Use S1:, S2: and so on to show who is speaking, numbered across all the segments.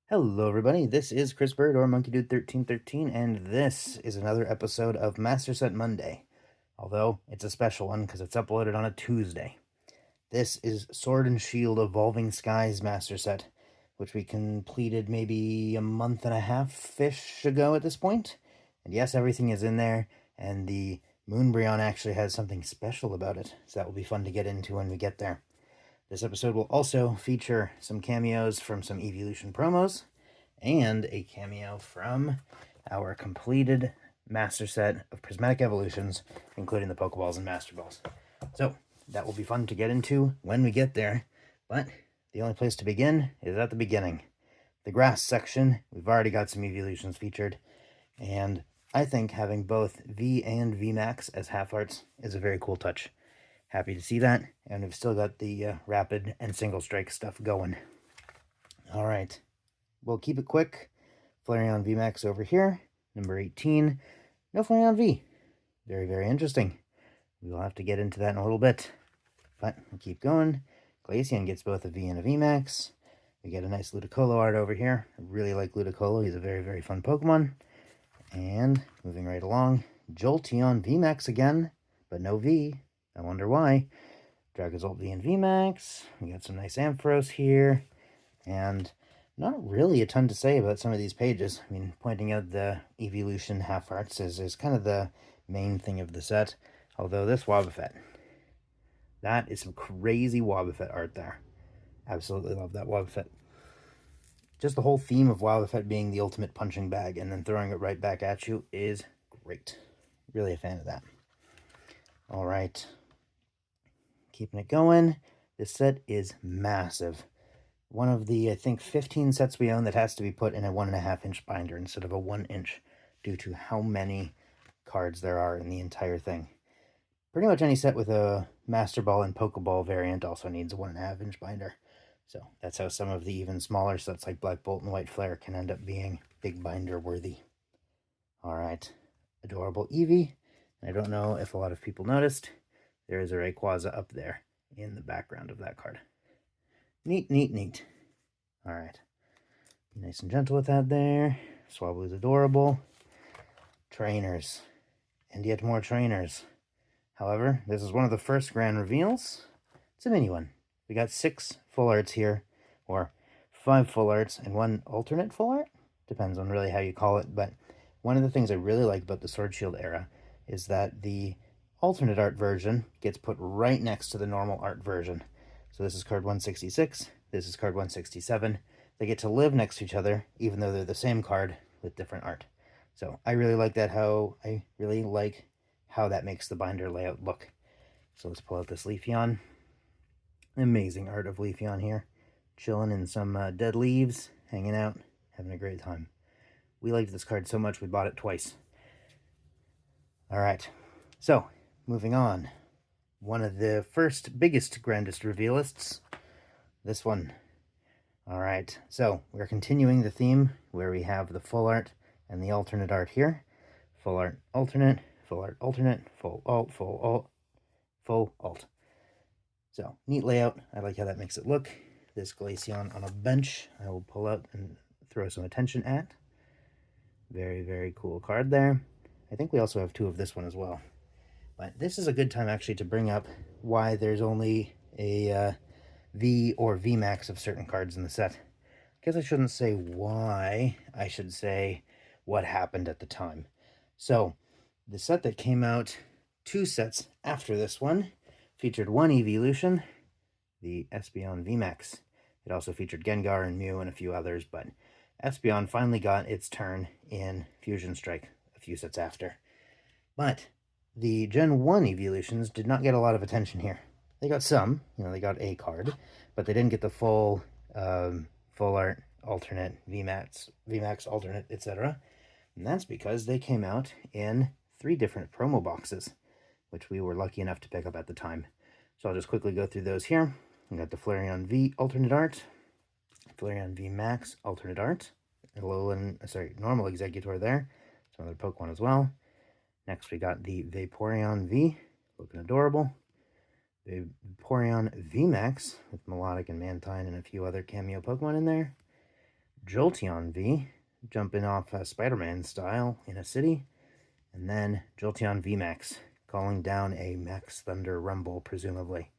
S1: Hello everybody, this is Chris Bird or MonkeyDude1313, and this is another episode of Master Set Monday. Although, it's a special one because it's uploaded on a Tuesday. This is Sword and Shield Evolving Skies Master Set, which we completed maybe a month and a half-ish ago at this point. And yes, everything is in there, and the MOONbreon actually has something special about it, so that will be fun to get into when we get there. This episode will also feature some cameos from some Evolution promos and a cameo from our completed master set of Prismatic Evolutions, including the Pokeballs and Master Balls. So, that will be fun to get into when we get there, but the only place to begin is at the beginning. The grass section, we've already got some Evolutions featured, and I think having both V and VMAX as half arts is a very cool touch. Happy to see that, and we've still got the rapid and single strike stuff going. Alright, we'll keep it quick. Flareon VMAX over here, number 18. No Flareon V. Very, very interesting. We will have to get into that in a little bit, but we'll keep going. Glaceon gets both a V and a VMAX. We get a nice Ludicolo art over here. I really like Ludicolo. He's a very, very fun Pokemon. And moving right along, Jolteon VMAX again, but no V. I wonder why. Dragozolt V and VMAX. We got some nice Ampharos here. And not really a ton to say about some of these pages. I mean, pointing out the Evolution half arts is kind of the main thing of the set. Although this Wobbuffet, that is some crazy Wobbuffet art there. Absolutely love that Wobbuffet. Just the whole theme of Wobbuffet being the ultimate punching bag and then throwing it right back at you is great. Really a fan of that. All right. Keeping it going. This set is massive. One of the, I think, 15 sets we own that has to be put in a 1.5-inch binder instead of a 1-inch due to how many cards there are in the entire thing. Pretty much any set with a Master Ball and Pokeball variant also needs a 1.5-inch binder. So that's how some of the even smaller sets like Black Bolt and White Flare can end up being big binder worthy. Alright, adorable Eevee. I don't know if a lot of people noticed, there is a Rayquaza up there in the background of that card. Neat, neat, neat. Alright. Be nice and gentle with that there. Swablu's adorable. Trainers. And yet more trainers. However, this is one of the first grand reveals. It's a mini one. We got 6 full arts here, or 5 full arts and 1 alternate full art. Depends on really how you call it, but one of the things I really like about the Sword Shield era is that the alternate art version gets put right next to the normal art version. So this is card 166, this is card 167. They get to live next to each other, even though they're the same card with different art. So I really like that, I really like how that makes the binder layout look. So let's pull out this Leafeon. Amazing art of Leafeon here. Chilling in some dead leaves, hanging out, having a great time. We liked this card so much we bought it twice. Alright, so moving on. One of the first biggest grandest revealists, this one. Alright, so we're continuing the theme where we have the full art and the alternate art here. Full art, alternate, full art, alternate, full alt, full alt, full alt. So, neat layout. I like how that makes it look. This Glaceon on a bench I will pull out and throw some attention at. Very, very cool card there. I think we also have 2 of this one as well. But this is a good time actually to bring up why there's only a V or VMAX of certain cards in the set. I guess I shouldn't say why, I should say what happened at the time. So, the set that came out 2 sets after this one featured 1 Evolution, the Espeon VMAX. It also featured Gengar and Mew and a few others, but Espeon finally got its turn in Fusion Strike a few sets after. But the Gen 1 Evolutions did not get a lot of attention here. They got some, they got a card, but they didn't get the full art, alternate, VMAX alternate, etc. And that's because they came out in 3 different promo boxes, which we were lucky enough to pick up at the time. So I'll just quickly go through those here. We got the Flareon V alternate art, Flareon V Max alternate art, normal Executor there. It's another Pokemon as well. Next we got the Vaporeon V, looking adorable. Vaporeon V Max with Melodic and Mantine and a few other cameo Pokemon in there. Jolteon V, jumping off Spider-Man style in a city. And then Jolteon VMAX, calling down a Max Thunder Rumble, presumably.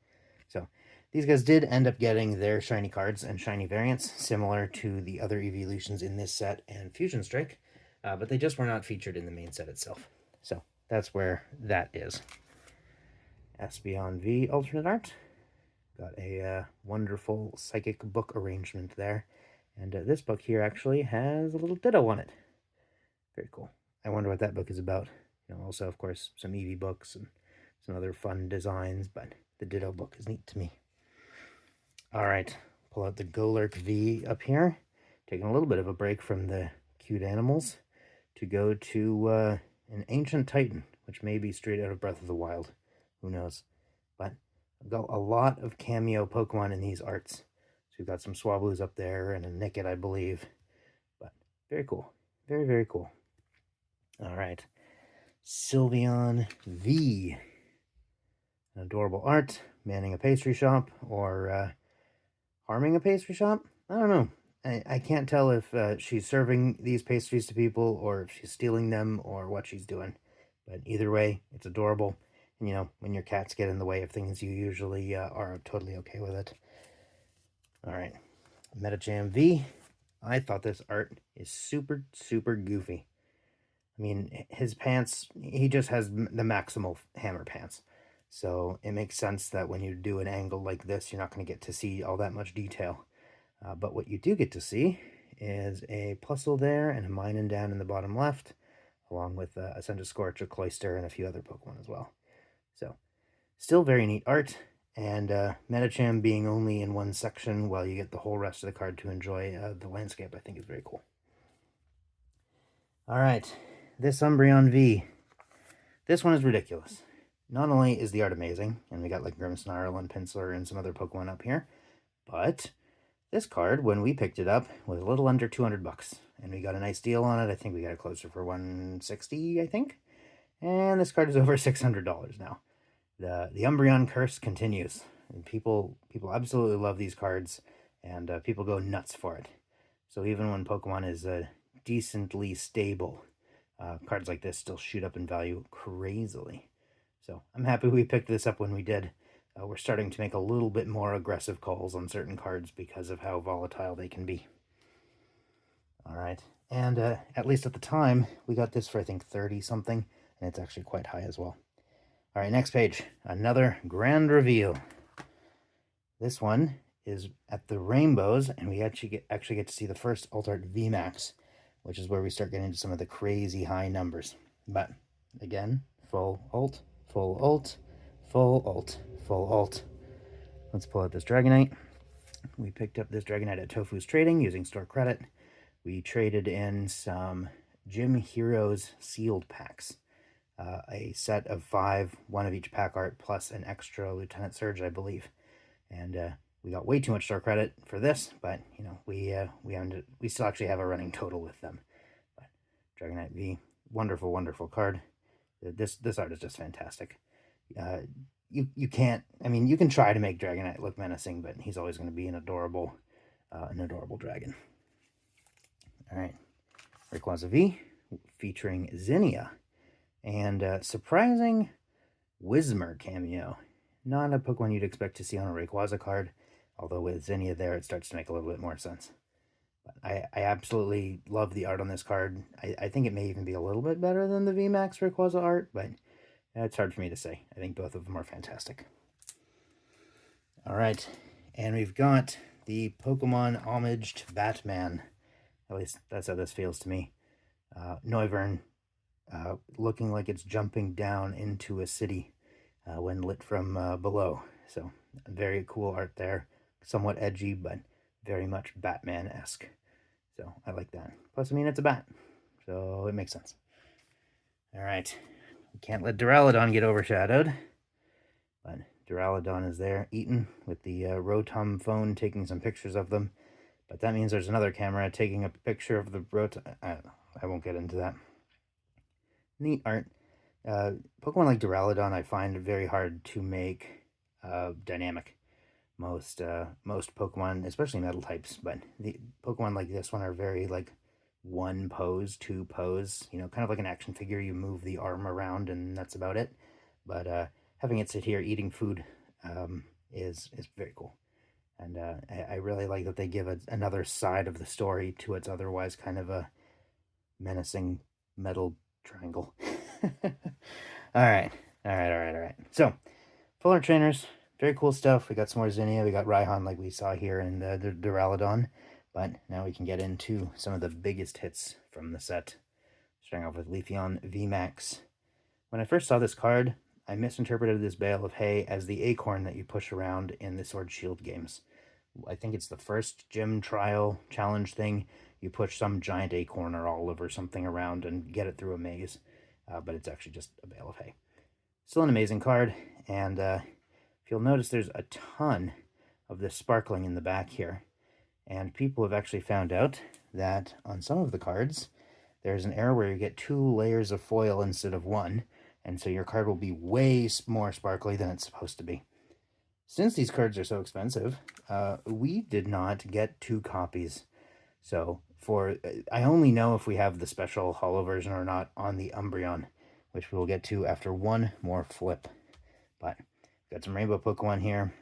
S1: So these guys did end up getting their shiny cards and shiny variants, similar to the other evolutions in this set and Fusion Strike, but they just were not featured in the main set itself. So that's where that is. Espeon V alternate art. Got a wonderful psychic book arrangement there. And this book here actually has a little ditto on it. Very cool. I wonder what that book is about. Also, of course, some Eevee books and some other fun designs, but the ditto book is neat to me. All right, pull out the Golurk V up here. Taking a little bit of a break from the cute animals to go to an Ancient Titan, which may be straight out of Breath of the Wild. Who knows? But I've got a lot of cameo Pokemon in these arts. So we've got some Swablu's up there and a Nickit, I believe. But very cool. Very, very cool. All right. Sylveon V. An adorable art, manning a pastry shop, or harming a pastry shop? I don't know. I can't tell if she's serving these pastries to people, or if she's stealing them, or what she's doing. But either way, it's adorable. And, when your cats get in the way of things, you usually are totally okay with it. All right. Metacham V. I thought this art is super, super goofy. I mean, his pants, he just has the maximal hammer pants. So it makes sense that when you do an angle like this, you're not going to get to see all that much detail. But what you do get to see is a Plusle there and a Minun down in the bottom left, along with a Scorch, a Cloyster, and a few other Pokemon as well. So still very neat art, and Metacham being only in one section while you get the whole rest of the card to enjoy the landscape, I think is very cool. All right, this Umbreon V. This one is ridiculous. Not only is the art amazing, and we got like Grimmsnarl and Pinsler and some other Pokemon up here, but this card, when we picked it up, was a little under $200, and we got a nice deal on it. I think we got it closer for $160, I think. And this card is over $600 now. The Umbreon curse continues, and people absolutely love these cards, and people go nuts for it. So even when Pokemon is decently stable, cards like this still shoot up in value crazily. So I'm happy we picked this up when we did. We're starting to make a little bit more aggressive calls on certain cards because of how volatile they can be. All right, and at least at the time, we got this for I think 30 something, and it's actually quite high as well. All right, next page, another grand reveal. This one is at the Rainbows, and we actually get to see the first Alt Art VMAX, which is where we start getting into some of the crazy high numbers. But again, full alt, full alt, full alt, full alt. Let's pull out this Dragonite. We picked up this Dragonite at Tofu's Trading using store credit. We traded in some Gym Heroes sealed packs. A set of 5, one of each pack art, plus an extra Lieutenant Surge, I believe. And we got way too much store credit for this, but we still actually have a running total with them. But Dragonite V, wonderful, wonderful card. This art is just fantastic. You can't. I mean, you can try to make Dragonite look menacing, but he's always going to be an adorable dragon. All right, Rayquaza V, featuring Zinnia. And surprising Whismur cameo. Not a Pokemon you'd expect to see on a Rayquaza card, although with Zinnia there, it starts to make a little bit more sense. But I absolutely love the art on this card. I think it may even be a little bit better than the VMAX Rayquaza art, but it's hard for me to say. I think both of them are fantastic. All right, and we've got the Pokemon homaged Batman. At least that's how this feels to me. Noivern. Looking like it's jumping down into a city when lit from below. So very cool art there. Somewhat edgy, but very much Batman-esque. So I like that. Plus, I mean, it's a bat, so it makes sense. All right. We can't let Duraludon get overshadowed. But Duraludon is there, eaten, with the Rotom phone taking some pictures of them. But that means there's another camera taking a picture of the Rotom. I don't know. I won't get into that. Neat art. Pokemon like Duraludon I find very hard to make dynamic. most Pokemon, especially metal types, but the Pokemon like this one are very like one pose, two pose, you know, kind of like an action figure. You move the arm around and that's about it. But having it sit here eating food is very cool. And I really like that they give another side of the story to its otherwise kind of a menacing metal triangle. All right. So, full art trainers, very cool stuff. We got some more Zinnia, we got Raihan like we saw here in the Duraludon. But now we can get into some of the biggest hits from the set. Starting off with Leafeon VMAX. When I first saw this card, I misinterpreted this bale of hay as the acorn that you push around in the Sword Shield games. I think it's the first gym trial challenge thing. You push some giant acorn or olive or something around and get it through a maze. But it's actually just a bale of hay. Still an amazing card. And if you'll notice, there's a ton of this sparkling in the back here. And people have actually found out that on some of the cards, there's an error where you get 2 layers of foil instead of 1. And so your card will be way more sparkly than it's supposed to be. Since these cards are so expensive, we did not get 2 copies. So I only know if we have the special holo version or not on the Umbreon, which we'll get to after one more flip. But got some rainbow Pokemon here.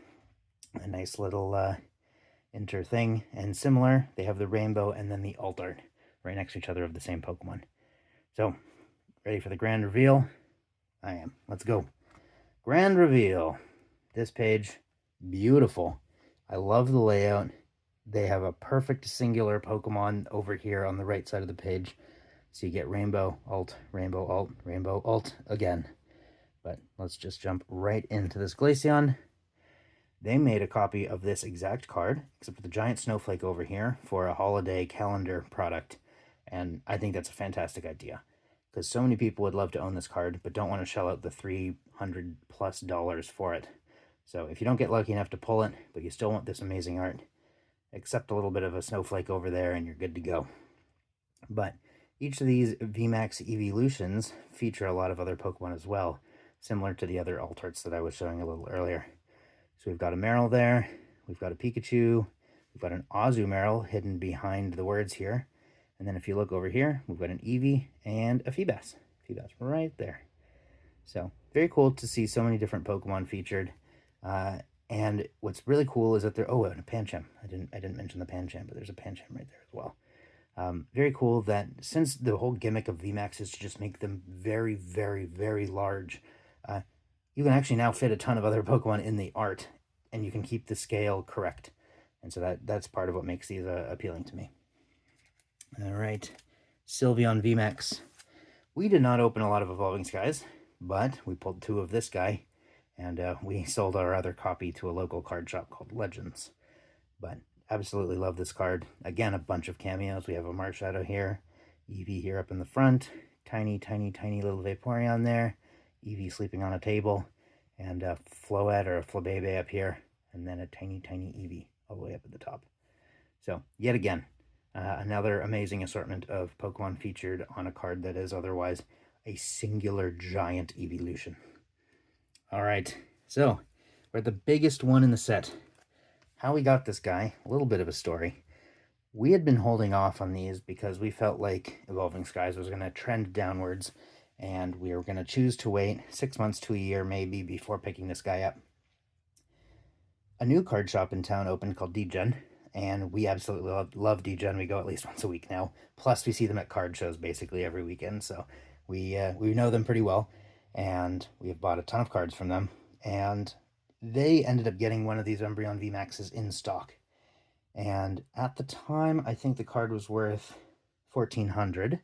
S1: A nice little inter thing. And similar, they have the rainbow and then the alt art right next to each other of the same Pokemon. So, ready for the grand reveal? I am. Let's go. Grand reveal. This page, beautiful. I love the layout. They have a perfect singular Pokemon over here on the right side of the page. So you get rainbow, alt, rainbow, alt, rainbow, alt again. But let's just jump right into this Glaceon. They made a copy of this exact card, except for the giant snowflake over here, for a holiday calendar product. And I think that's a fantastic idea, because so many people would love to own this card, but don't want to shell out the $300+ for it. So if you don't get lucky enough to pull it, but you still want this amazing art, accept a little bit of a snowflake over there and you're good to go. But each of these VMAX Evolutions feature a lot of other Pokemon as well, similar to the other alt arts that I was showing a little earlier. So we've got a Meryl there, we've got a Pikachu, we've got an Azumarill hidden behind the words here, and then if you look over here, we've got an Eevee and a Feebas. Feebas right there. So very cool to see so many different Pokemon featured. And what's really cool is that there, and a Pancham. I didn't mention the Pancham, but there's a Pancham right there as well. Very cool that since the whole gimmick of VMAX is to just make them very, very, very large, you can actually now fit a ton of other Pokemon in the art, and you can keep the scale correct. And so that's part of what makes these appealing to me. All right, Sylveon VMAX. We did not open a lot of Evolving Skies, but we pulled 2 of this guy, and we sold our other copy to a local card shop called Legends. But absolutely love this card. Again, a bunch of cameos. We have a Marshadow here, Eevee here up in the front, tiny, tiny, tiny little Vaporeon there, Eevee sleeping on a table, and a Floette or a Flabebe up here, and then a tiny, tiny Eevee all the way up at the top. So, yet again, another amazing assortment of Pokemon featured on a card that is otherwise a singular giant evolution. All right, so we're at the biggest one in the set. How we got this guy, a little bit of a story. We had been holding off on these because we felt like Evolving Skies was going to trend downwards, and we were going to choose to wait 6 months to a year maybe before picking this guy up. A new card shop in town opened called D-Gen, and we absolutely love D-Gen. We go at least once a week now. Plus, we see them at card shows basically every weekend, so we know them pretty well, and we have bought a ton of cards from them, and they ended up getting one of these Umbreon VMAXs in stock. And at the time, I think the card was worth $1,400,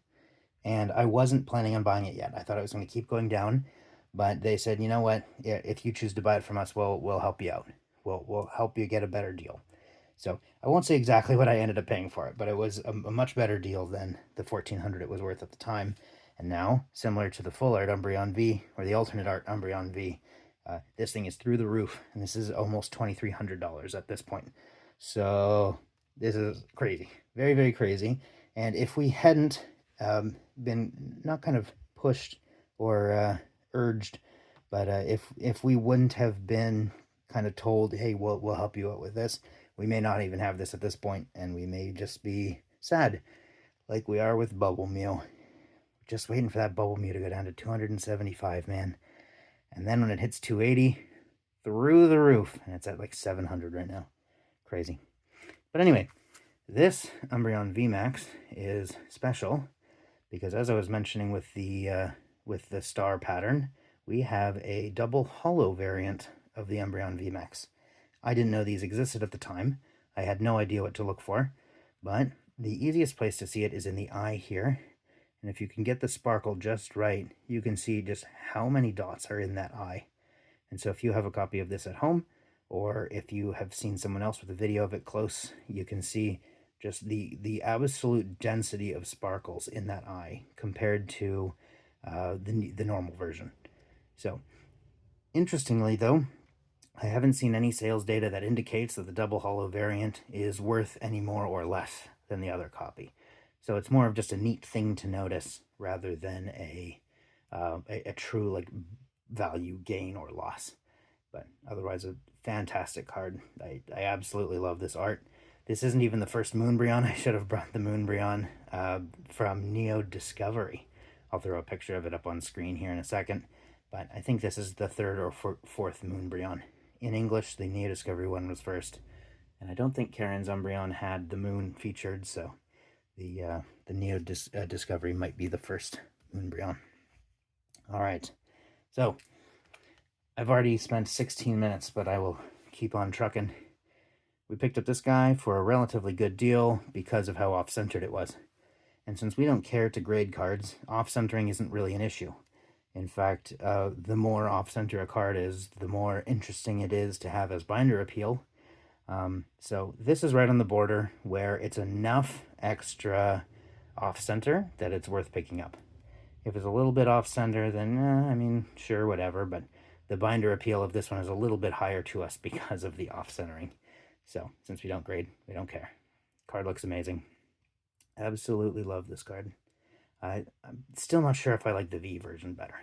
S1: and I wasn't planning on buying it yet. I thought it was going to keep going down, but they said, you know what, if you choose to buy it from us, we'll help you out. We'll help you get a better deal. So I won't say exactly what I ended up paying for it, but it was a much better deal than the $1,400 it was worth at the time. And now, similar to the full art Umbreon V, or the alternate art Umbreon V, this thing is through the roof, and this is almost $2,300 at this point. So this is crazy, very, very crazy. And if we hadn't been not kind of pushed or urged, but if we wouldn't have been kind of told, hey, we'll help you out with this. We may not even have this at this point, and we may just be sad, like we are with Bubble Mew. Just waiting for that Bubble Mew to go down to 275, man. And then when it hits 280, through the roof. And it's at like 700 right now. Crazy. But anyway, this MOOnbreon VMAX is special because, as I was mentioning with the star pattern, we have a double hollow variant of the MOOnbreon VMAX. I didn't know these existed at the time. I had no idea what to look for, but the easiest place to see it is in the eye here. And if you can get the sparkle just right, you can see just how many dots are in that eye. And so if you have a copy of this at home, or if you have seen someone else with a video of it close, you can see just the absolute density of sparkles in that eye compared to the normal version. So, interestingly though, I haven't seen any sales data that indicates that the double hollow variant is worth any more or less than the other copy. So it's more of just a neat thing to notice rather than a true like value gain or loss. But otherwise, a fantastic card. I absolutely love this art. This isn't even the first MOOnbreon. I should have brought the MOOnbreon from Neo Discovery. I'll throw a picture of it up on screen here in a second. But I think this is the third or fourth MOOnbreon. In English, the Neo Discovery one was first. And I don't think Karen's Umbreon had the moon featured, so the Neo Discovery might be the first MOOnbreon. All right, so I've already spent 16 minutes, but I will keep on trucking. We picked up this guy for a relatively good deal because of how off-centered it was. And since we don't care to grade cards, off-centering isn't really an issue. In fact, the more off-center a card is, the more interesting it is to have as binder appeal. So this is right on the border where it's enough extra off-center that it's worth picking up. If it's a little bit off-center, then, I mean, sure, whatever, but the binder appeal of this one is a little bit higher to us because of the off-centering. So, since we don't grade, we don't care. Card looks amazing. Absolutely love this card. I'm still not sure if I like the V version better.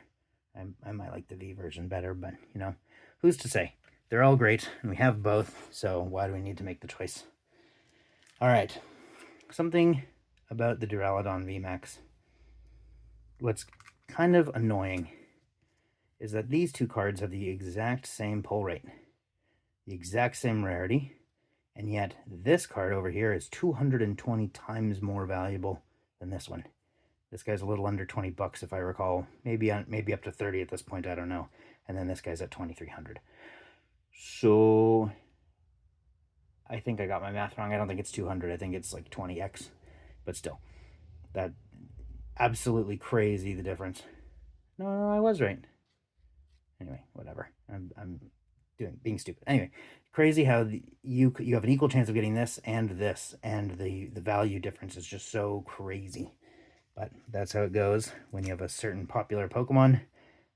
S1: I might like the V version better, but, you know, who's to say? They're all great, and we have both, so why do we need to make the choice? All right, something about the Duraludon VMAX. What's kind of annoying is that these two cards have the exact same pull rate, the exact same rarity, and yet this card over here is 220 times more valuable than this one. This guy's a little under 20 bucks if I recall, maybe up to 30 at this point, I don't know. And then this guy's at 2,300. So I think I got my math wrong. I don't think it's 200. I think it's like 20x. But still, that absolutely crazy, the difference. No, I was right. Anyway, whatever. I'm being stupid. Anyway, crazy how you have an equal chance of getting this, and the value difference is just so crazy. But that's how it goes when you have a certain popular Pokemon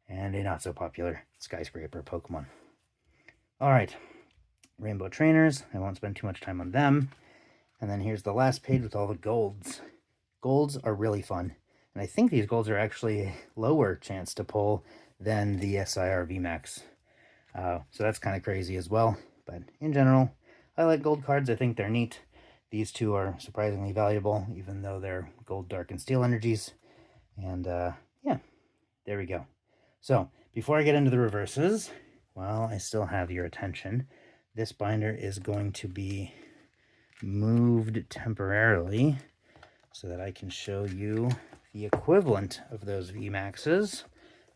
S1: and a not so popular skyscraper Pokemon. All right, Rainbow Trainers. I won't spend too much time on them. And then here's the last page with all the golds. Golds are really fun. And I think these golds are actually a lower chance to pull than the SIR VMAX. So that's kind of crazy as well. But in general, I like gold cards. I think they're neat. These two are surprisingly valuable, even though they're gold, dark, and steel energies. And yeah, there we go. So before I get into the reverses, while I still have your attention, this binder is going to be moved temporarily so that I can show you the equivalent of those VMAXs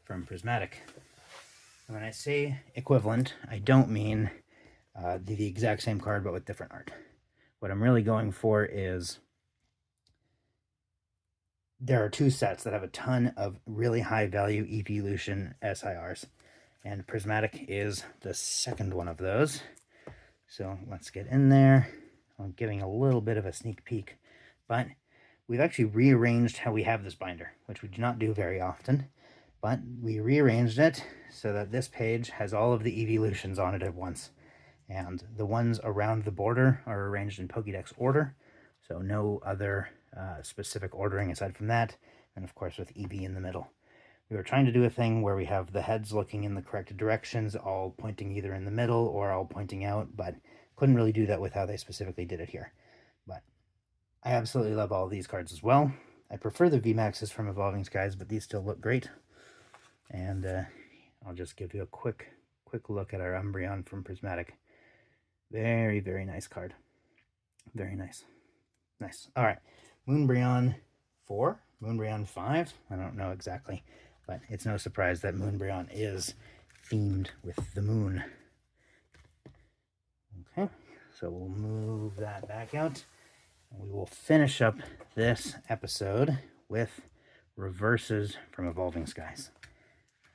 S1: from Prismatic. And when I say equivalent, I don't mean the exact same card but with different art. What I'm really going for is there are two sets that have a ton of really high value evolution SIRs, and Prismatic is the second one of those. So let's get in there. I'm giving a little bit of a sneak peek, but we've actually rearranged how we have this binder, which we do not do very often, but we rearranged it so that this page has all of the evolutions on it at once. And the ones around the border are arranged in Pokédex order, so no other specific ordering aside from that, and of course with EV in the middle. We were trying to do a thing where we have the heads looking in the correct directions, all pointing either in the middle or all pointing out, but couldn't really do that with how they specifically did it here. But I absolutely love all of these cards as well. I prefer the VMAXs from Evolving Skies, but these still look great. And I'll just give you a quick look at our Umbreon from Prismatic. Very, very nice card. Very nice. Nice. All right. MOONbreon 4, MOONbreon 5. I don't know exactly, but it's no surprise that MOONbreon is themed with the moon. Okay, so we'll move that back out. And we will finish up this episode with reverses from Evolving Skies.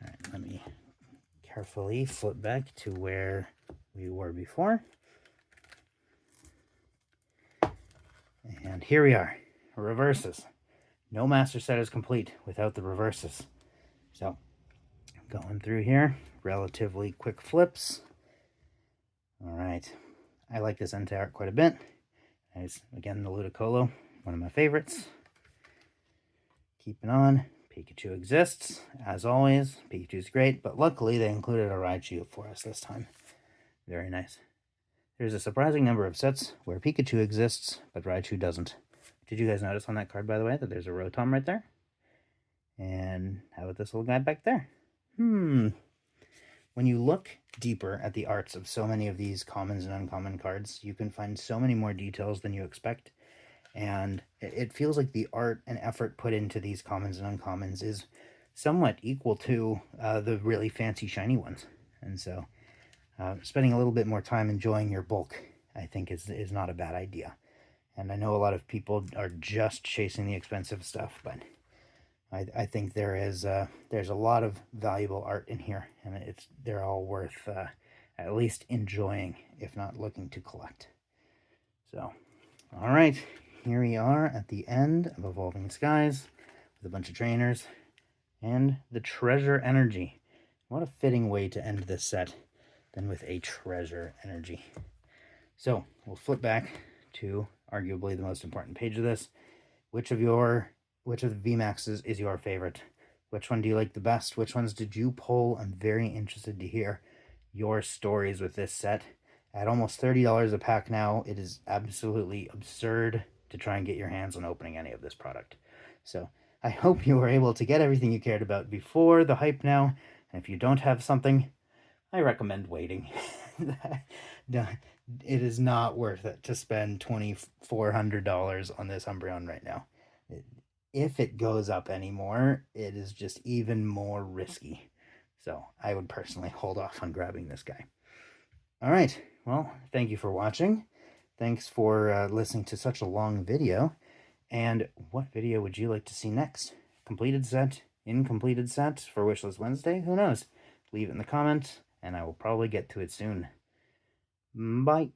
S1: All right, let me carefully flip back to where we were before. And here we are, reverses. No master set is complete without the reverses. So, going through here, relatively quick flips. All right, I like this anti-art quite a bit. As again, the Ludicolo, one of my favorites. Keeping on, Pikachu exists, as always. Pikachu's great, but luckily they included a Raichu for us this time. Very nice. There's a surprising number of sets where Pikachu exists, but Raichu doesn't. Did you guys notice on that card, by the way, that there's a Rotom right there? And how about this little guy back there? When you look deeper at the arts of so many of these commons and uncommon cards, you can find so many more details than you expect. And it feels like the art and effort put into these commons and uncommons is somewhat equal to the really fancy shiny ones. And so spending a little bit more time enjoying your bulk, I think, is not a bad idea. And I know a lot of people are just chasing the expensive stuff, but I think there's a lot of valuable art in here, and they're all worth at least enjoying, if not looking to collect. So, all right, here we are at the end of Evolving Skies with a bunch of trainers and the Treasure Energy. What a fitting way to end this set than with a Treasure Energy. So we'll flip back to arguably the most important page of this. Which of the VMAXs is your favorite? Which one do you like the best? Which ones did you pull? I'm very interested to hear your stories with this set. At almost $30 a pack now, it is absolutely absurd to try and get your hands on opening any of this product. So I hope you were able to get everything you cared about before the hype now. And if you don't have something, I recommend waiting. It is not worth it to spend $2,400 on this Umbreon right now. If it goes up anymore, it is just even more risky. So I would personally hold off on grabbing this guy. All right, well, thank you for watching. Thanks for listening to such a long video. And what video would you like to see next? Completed set? Incompleted set for Wishlist Wednesday? Who knows? Leave it in the comments, and I will probably get to it soon. Bye.